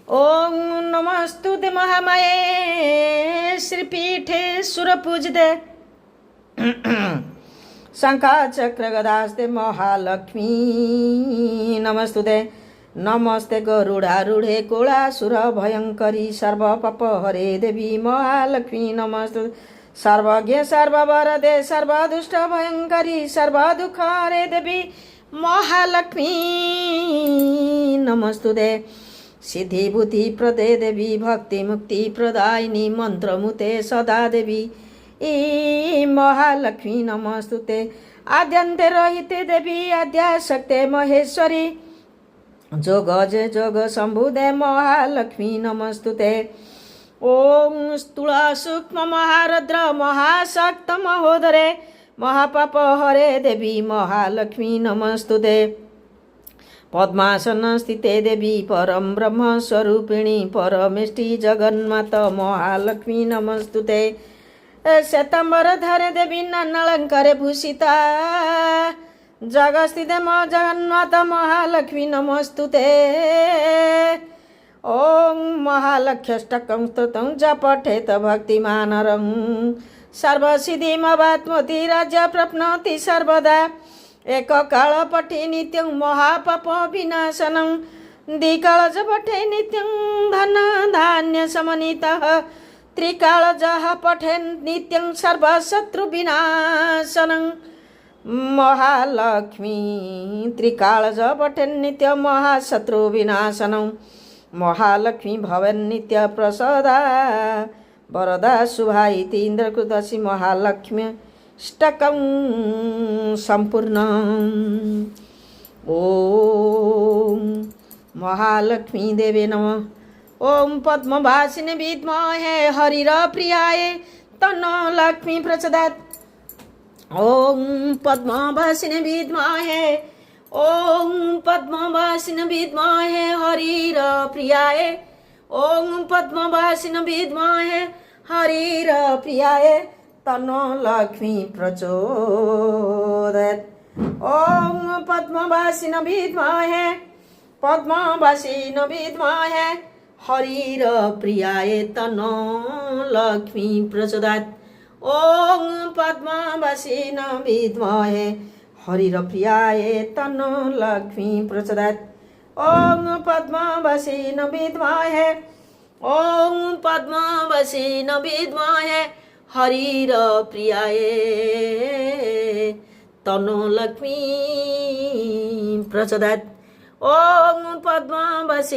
ओम नमस्तुते महामाये श्रीपीठे सुरपूजिते शंखा चक्र गदास्ते महालक्ष्मी नमस्तुते। नमस्ते गरुडारूढे कोलासुर भयङ्करी सर्वपापहरे देवी महालक्ष्मी नमस्तुते। सर्वज्ञ सर्ववरदे सर्वदुष्ट भयङ्करी सर्वदुःखहरे देवी महालक्ष्मी नमस्तुते। सिद्धि बुद्धि प्रदे देवी भक्ति मुक्ति प्रदायिनी मंत्रमुते सदा देवी ई महालक्ष्मी नमस्तुते। आद्यन्ते रहिते देवी आद्या शक्ते महेश्वरी जोग जय जोग शंभुदे महालक्ष्मी नमस्तुते। ओम स्थूला सूक्ष्म महारद्र महाशक्त महोदरे महापाप हरे देवी महालक्ष्मी नमस्तुते। पद्मासन स्थिते देवी परम ब्रह्म स्वरूपिणी परमेष्टि जगन्माता महालक्ष्मी नमस्तुते। श्वेतांबर धरे देवी नानालंकारे भूषिता जगस्थिते जगन्माता महालक्ष्मी नमस्तुते। ओम महालक्ष्यष्टकं स्तोत्रं च पठेत भक्तिमानरं सर्वसिद्धिमवाप्नोति राज्य प्राप्नोति सर्वदा। एक काल पठे नित्यं महापाप विनाशनं द्विकाल च पठे नित्यं धन धान्य समन्वितः त्रिकाल पठे नित्यं सर्वशत्रु विनाशनं महालक्ष्मी त्रिकाल पठे नित्यं महाशत्रु विनाशनं महालक्ष्मी भवेन् नित्य प्रसदा वरदा शुभा इति इन्द्रकृतस्य महालक्ष्मी ष्टकं संपूर्णम्। ओम महालक्ष्मी देवे नमः। ओम पद्मवासिने विद्महे हरिप्रियाय तन्नो लक्ष्मी प्रचोदयात्। ओम पद्मवासिने विद्महे ओम पद्मवासिने विद्महे हरिप्रियाय ओम पद्मवासिने विद्महे हरिप्रियाय तन्नो लक्ष्मी प्रचोदयात्। ओम पद्मवासिने विद्महे पद्मवासिने विद्महे हरिप्रियाय तन्नो लक्ष्मी प्रचोदयात्। ओम पद्मवासिने विद्महे हरिप्रियाय तन्नो लक्ष्मी प्रचोदयात्। ओम पद्मवासिने विद्महे ओम पद्मवासिने विद्महे हरिप्रियाय तन्नो लक्ष्मी प्रचोदयात्। ओम पद्मवासिने